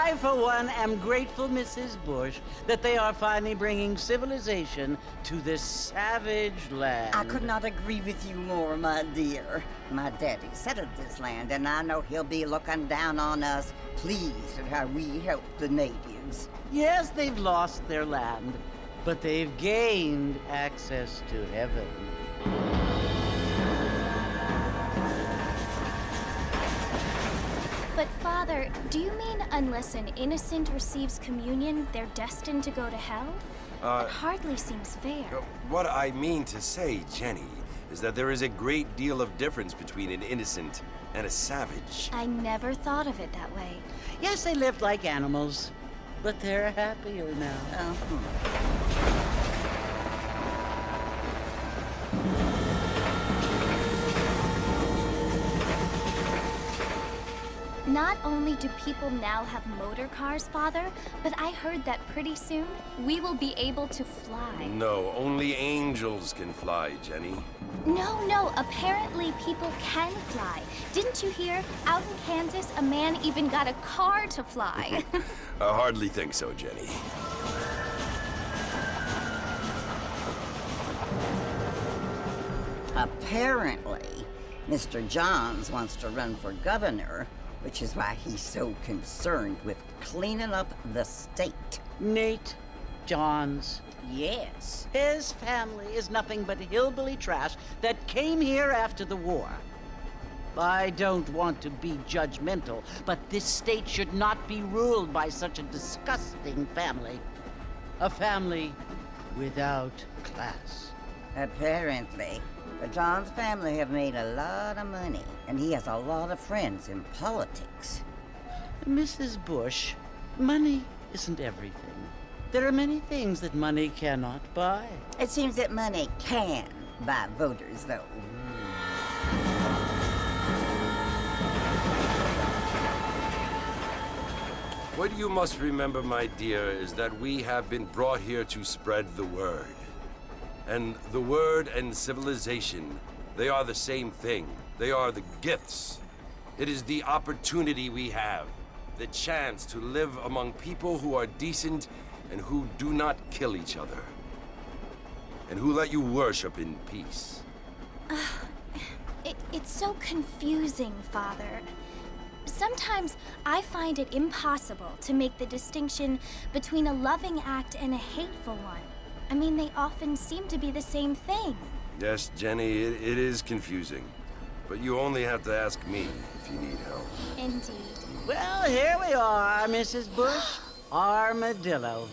I, for one, am grateful, Mrs. Bush, that they are finally bringing civilization to this savage land. I could not agree with you more, my dear. My daddy settled this land, and I know he'll be looking down on us, pleased at how we help the natives. Yes, they've lost their land, but they've gained access to heaven. But, Father, do you mean unless an innocent receives communion, they're destined to go to hell? That hardly seems fair. What I mean to say, Jenny, is that there is a great deal of difference between an innocent and a savage. I never thought of it that way. Yes, they lived like animals, but they're happier now. Not only do people now have motor cars, Father, but I heard that pretty soon we will be able to fly. No, only angels can fly, Jenny. No, apparently people can fly. Didn't you hear? Out in Kansas, a man even got a car to fly. I hardly think so, Jenny. Apparently, Mr. Johns wants to run for governor, which is why he's so concerned with cleaning up the state. Nate Johns. Yes. His family is nothing but hillbilly trash that came here after the war. I don't want to be judgmental, but this state should not be ruled by such a disgusting family. A family without class. Apparently. The Johns family have made a lot of money, and he has a lot of friends in politics. Mrs. Bush, money isn't everything. There are many things that money cannot buy. It seems that money can buy voters, though. What you must remember, my dear, is that we have been brought here to spread the word. And the word and civilization, they are the same thing. They are the gifts. It is the opportunity we have, the chance to live among people who are decent and who do not kill each other, and who let you worship in peace. It's so confusing, Father. Sometimes I find it impossible to make the distinction between a loving act and a hateful one. I mean, they often seem to be the same thing. Yes, Jenny, it is confusing. But you only have to ask me if you need help. Indeed. Well, here we are, Mrs. Bush. Armadillo.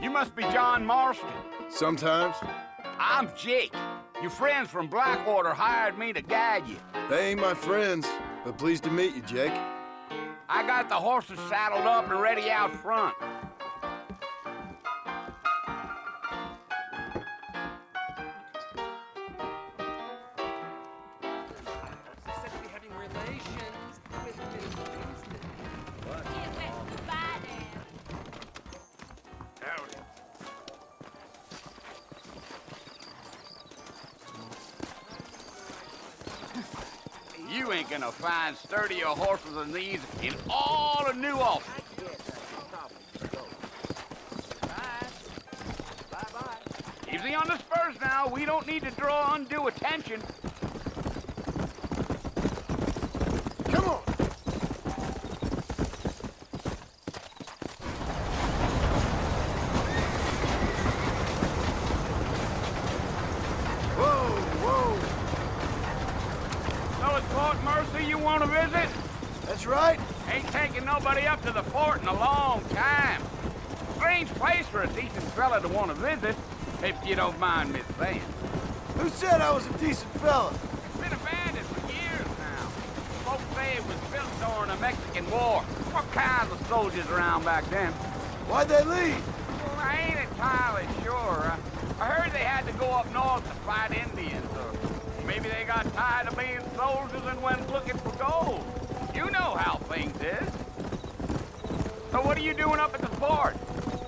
You must be John Marston. Sometimes. I'm Jake. Your friends from Blackwater hired me to guide you. They ain't my friends, but pleased to meet you, Jake. I got the horses saddled up and ready out front. You ain't gonna find sturdier horses than these in all of New Ulster. Easy on the spurs now. We don't need to draw undue attention. Come on! So it's Fort Mercy you want to visit? That's right. Ain't taking nobody up to the fort in a long time. Strange place for a decent fella to want to visit, if you don't mind me saying. Who said I was a decent fella? It's been abandoned for years now. Folks say it was built during the Mexican War. What kinds of soldiers around back then? Why'd they leave? Well, I ain't entirely sure. I heard they had to go up north to fight Indians, or maybe they got tired of being soldiers and went looking for gold. You know how things is. So what are you doing up at the fort?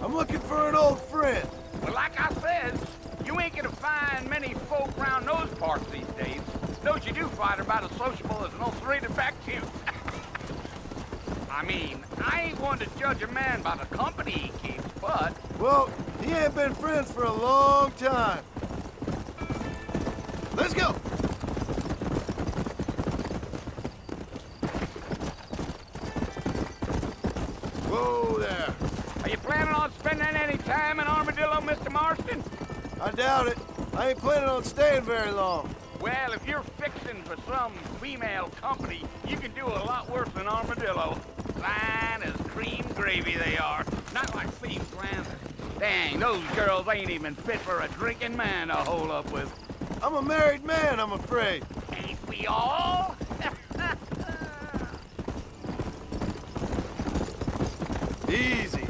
I'm looking for an old friend. Well, like I said, you ain't gonna find many folk around those parts these days. Those you do find are about as sociable as an ulcerated back tooth. I mean, I ain't one to judge a man by the company he keeps, but... Well, he ain't been friends for a long time. Let's go! Whoa there. Are you planning on spending any time in Armadillo, Mr. Marston? I doubt it. I ain't planning on staying very long. Well, if you're fixing for some female company, you can do a lot worse than Armadillo. Fine as cream gravy they are. Not like Steve Glancer. Dang, those girls ain't even fit for a drinking man to hole up with. I'm a married man, I'm afraid. Ain't we all? Easy.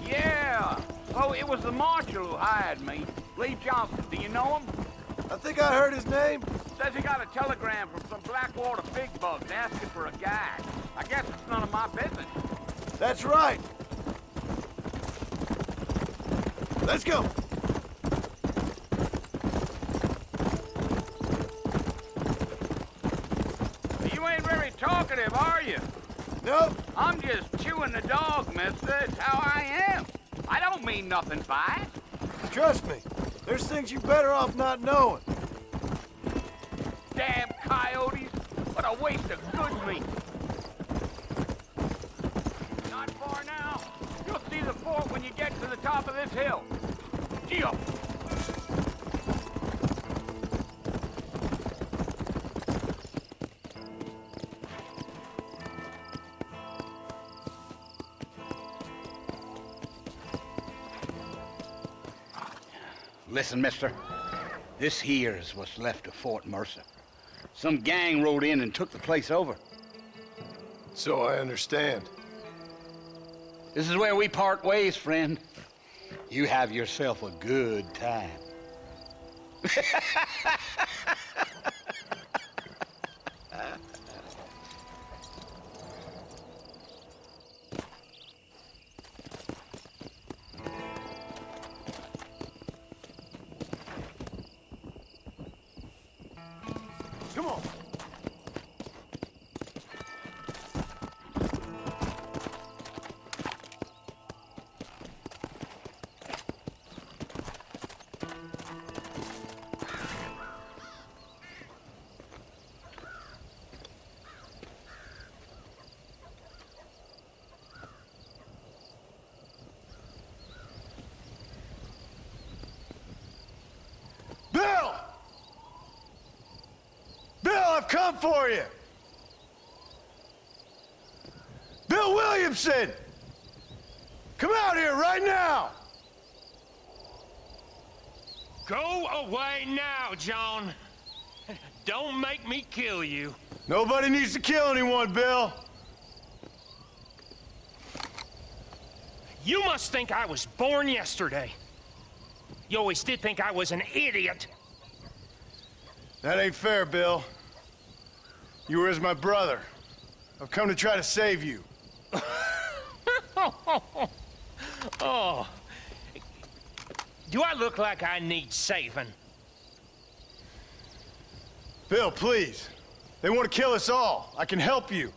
Yeah. So it was the marshal who hired me. Lee Johnson, do you know him? I think I heard his name. Says he got a telegram from some Blackwater big bugs asking for a guide. I guess it's none of my business. That's right. Let's go. You ain't very talkative, are you? Nope. I'm just chewing the dog, mister. It's how I am. I don't mean nothing by it. Trust me. There's things you're better off not knowing. Damn coyotes. What a waste of good meat. Not far now. You'll see the fort when you get to the top of this hill. Gee up. Listen, mister. This here is what's left of Fort Mercer. Some gang rode in and took the place over. So I understand. This is where we part ways, friend. You have yourself a good time. Come on. Bill! Bill, I've come for you! Bill Williamson! Come out here right now! Go away now, John. Don't make me kill you. Nobody needs to kill anyone, Bill. You must think I was born yesterday. You always did think I was an idiot. That ain't fair, Bill. You were as my brother. I've come to try to save you. Oh. Do I look like I need saving? Bill, please. They want to kill us all. I can help you.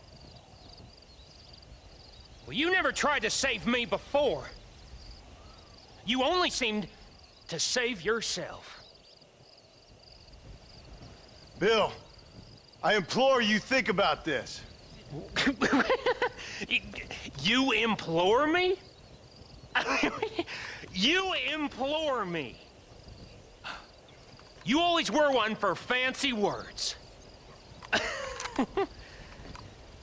Well, you never tried to save me before. You only seemed to save yourself. Bill, I implore you think about this. You implore me? You implore me. You always were one for fancy words.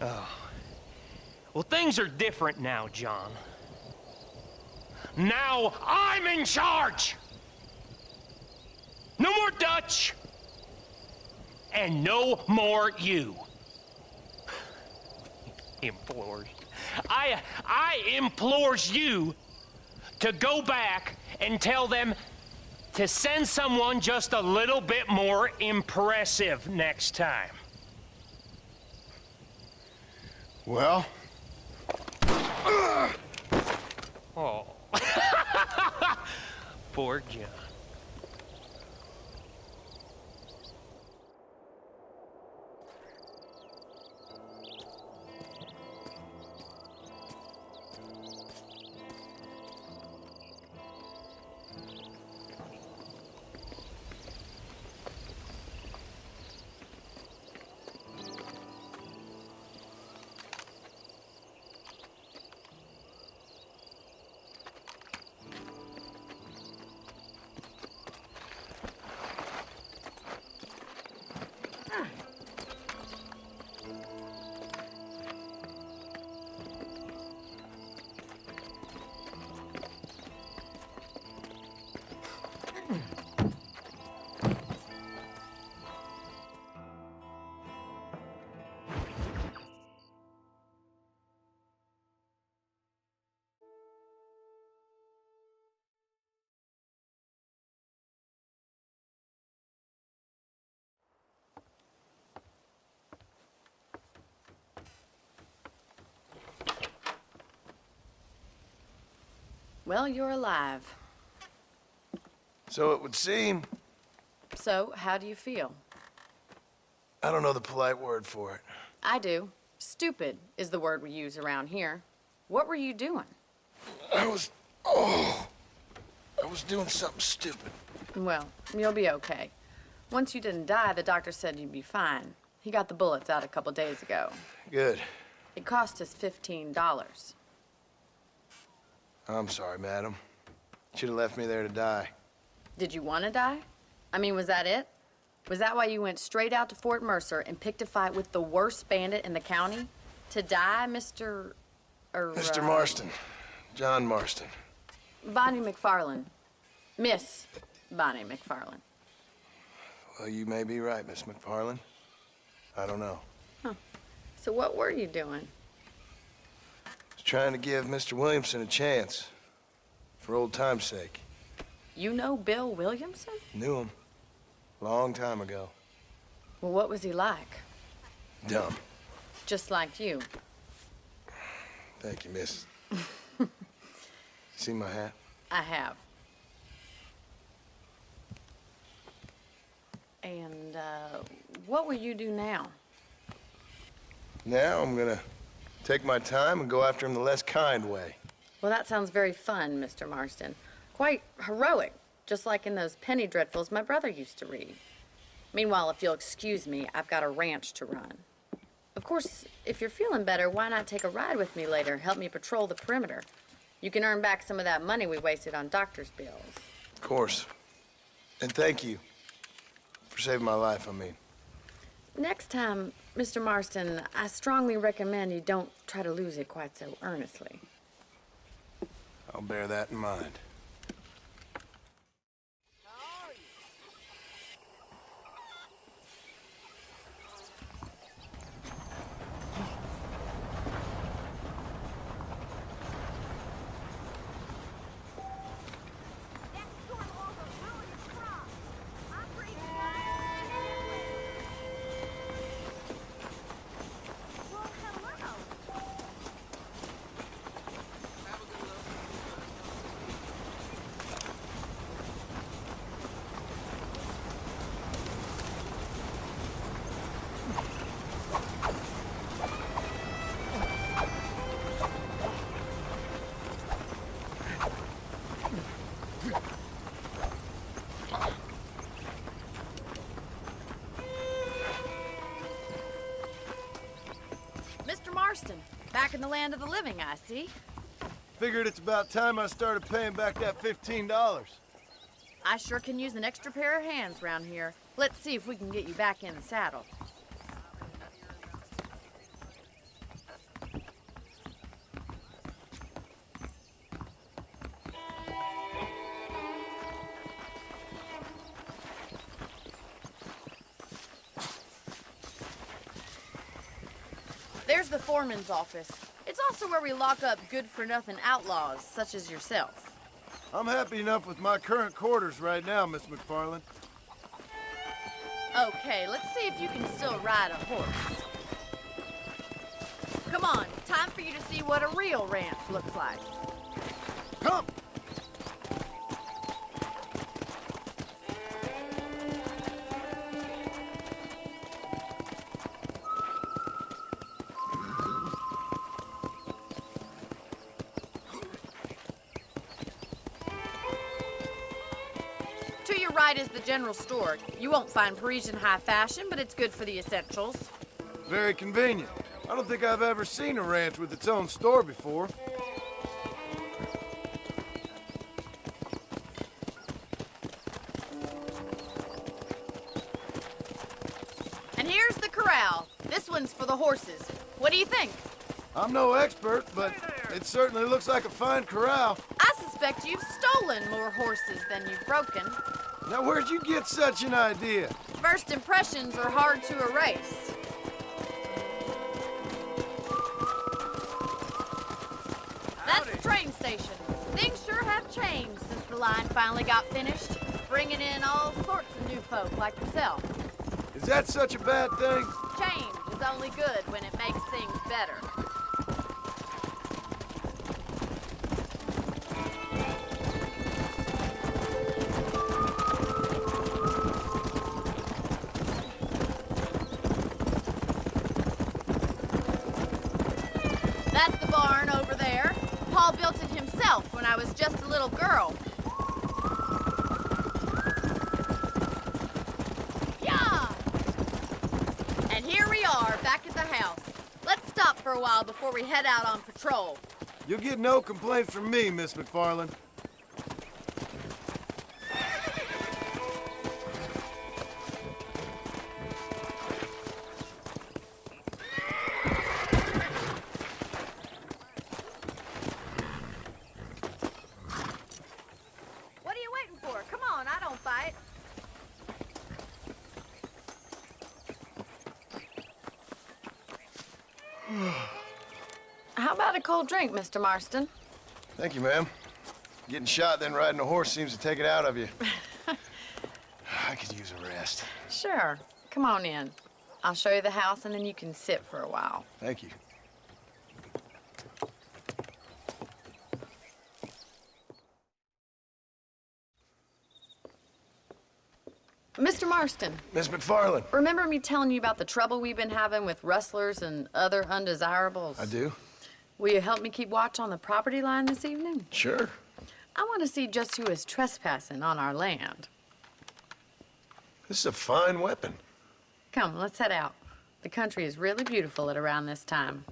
Oh. Well, things are different now, John. Now I'm in charge! No more Dutch! And no more you. Implores. I implores you to go back and tell them to send someone just a little bit more impressive next time. Well? Oh. Poor John. Well, you're alive. So it would seem. So, how do you feel? I don't know the polite word for it. I do. Stupid is the word we use around here. What were you doing? I was doing something stupid. Well, you'll be okay. Once you didn't die, the doctor said you'd be fine. He got the bullets out a couple days ago. Good. It cost us $15. I'm sorry, madam. Should have left me there to die. Did you want to die? I mean, was that it? Was that why you went straight out to Fort Mercer and picked a fight with the worst bandit in the county? To die, Mr. Mr. Marston. John Marston. Bonnie McFarland. Miss Bonnie McFarland. Well, you may be right, Miss McFarland. I don't know. Huh. So what were you doing? I was trying to give Mr. Williamson a chance. For old time's sake. You know Bill Williamson? Knew him. Long time ago. Well, what was he like? Dumb. Just like you. Thank you, miss. See my hat? I have. And, what will you do now? Now I'm gonna take my time and go after him the less kind way. Well, that sounds very fun, Mr. Marston. Quite heroic, just like in those penny dreadfuls my brother used to read. Meanwhile, if you'll excuse me, I've got a ranch to run. Of course, if you're feeling better, why not take a ride with me later? Help me patrol the perimeter. You can earn back some of that money we wasted on doctor's bills. Of course. And thank you for saving my life, I mean. Next time, Mr. Marston, I strongly recommend you don't try to lose it quite so earnestly. I'll bear that in mind. Back in the land of the living, I see. Figured it's about time I started paying back that $15. I sure can use an extra pair of hands around here. Let's see if we can get you back in the saddle. There's the foreman's office. It's also where we lock up good-for-nothing outlaws, such as yourself. I'm happy enough with my current quarters right now, Miss McFarland. Okay, let's see if you can still ride a horse. Come on, time for you to see what a real ranch looks like. Come! To your right is the general store. You won't find Parisian high fashion, but it's good for the essentials. Very convenient. I don't think I've ever seen a ranch with its own store before. And here's the corral. This one's for the horses. What do you think? I'm no expert, but it certainly looks like a fine corral. I suspect you've stolen more horses than you've broken. Now, where'd you get such an idea? First impressions are hard to erase. That's the train station. Things sure have changed since the line finally got finished, bringing in all sorts of new folk like yourself. Is that such a bad thing? Change is only good when it makes things better. That's the barn over there. Paul built it himself when I was just a little girl. Yeah! And here we are, back at the house. Let's stop for a while before we head out on patrol. You'll get no complaints from me, Miss McFarland. What are you waiting for? Come on, I don't fight. How about a cold drink, Mr. Marston? Thank you, ma'am. Getting shot, then riding a horse seems to take it out of you. I could use a rest. Sure. Come on in. I'll show you the house, and then you can sit for a while. Thank you. Mr. Marston, Miss McFarland. remember me telling you about the trouble we've been having with rustlers and other undesirables? I do. Will you help me keep watch on the property line this evening? Sure. I want to see just who is trespassing on our land. This is a fine weapon. Come, let's head out. The country is really beautiful at around this time.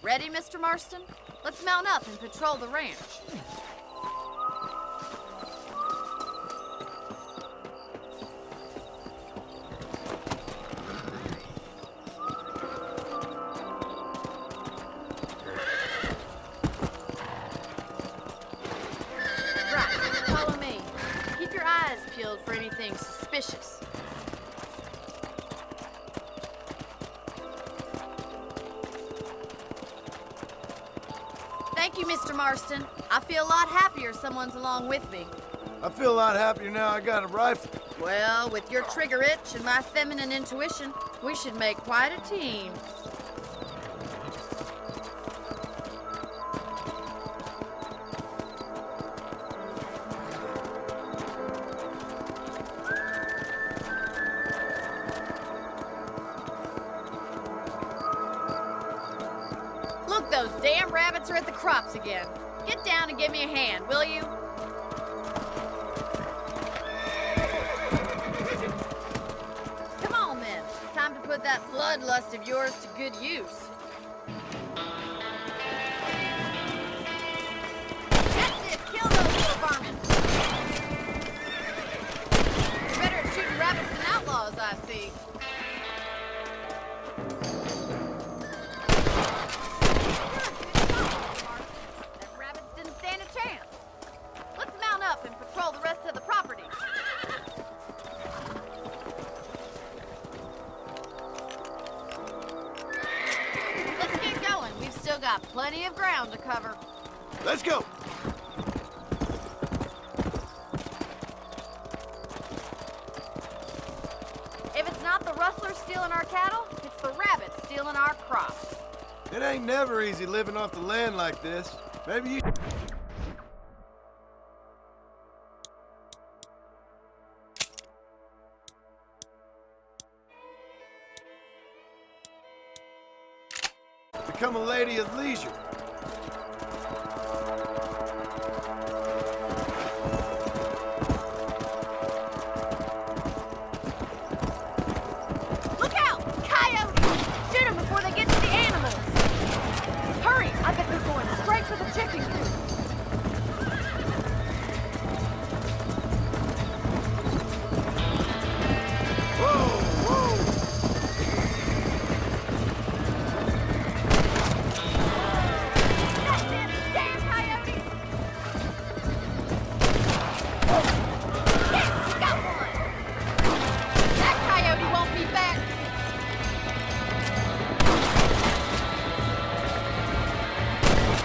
Ready, Mr. Marston? Let's mount up and patrol the ranch. suspicious. Thank you, Mr. Marston. I feel a lot happier someone's along with me. I feel a lot happier now I got a rifle. Well, with your trigger itch and my feminine intuition, we should make quite a team. Look, those damn rabbits are at the crops again. Get down and give me a hand, will you? Come on, then. Time to put that bloodlust of yours to good use. That's it! Kill those little vermin! You're better at shooting rabbits than outlaws, I see. That rabbits didn't stand a chance. Let's mount up and patrol the rest of the property. Let's get going. We've still got plenty of ground to cover. Let's go. If it's not the rustlers stealing our cattle, it's the rabbits stealing our crops. It ain't never easy living off the land like this. Maybe you... become a lady of leisure. Look out! Coyotes! Shoot them before they get to the animals! Hurry! I bet they're going straight for the chicken coop. That's it! Damn coyotes! Yes, we got one! That coyote won't be back!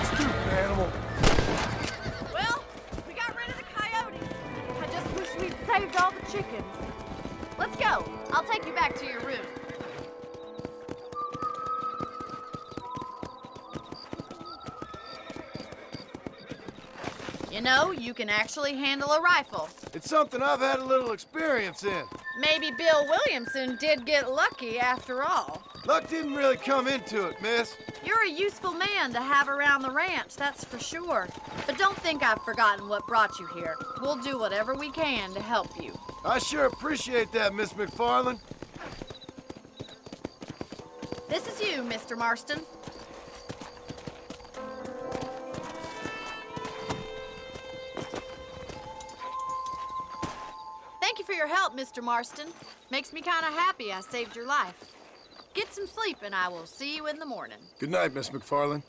Stupid animal. Well, we got rid of the coyote. I just wish we'd saved all the chickens. Let's go. I'll take you back to your room. You know, you can actually handle a rifle. It's something I've had a little experience in. Maybe Bill Williamson did get lucky after all. Luck didn't really come into it, miss. You're a useful man to have around the ranch, that's for sure. But don't think I've forgotten what brought you here. We'll do whatever we can to help you. I sure appreciate that, Miss McFarland. This is you, Mr. Marston. Thank you for your help, Mr. Marston. Makes me kind of happy I saved your life. Get some sleep and I will see you in the morning. Good night, Miss McFarland.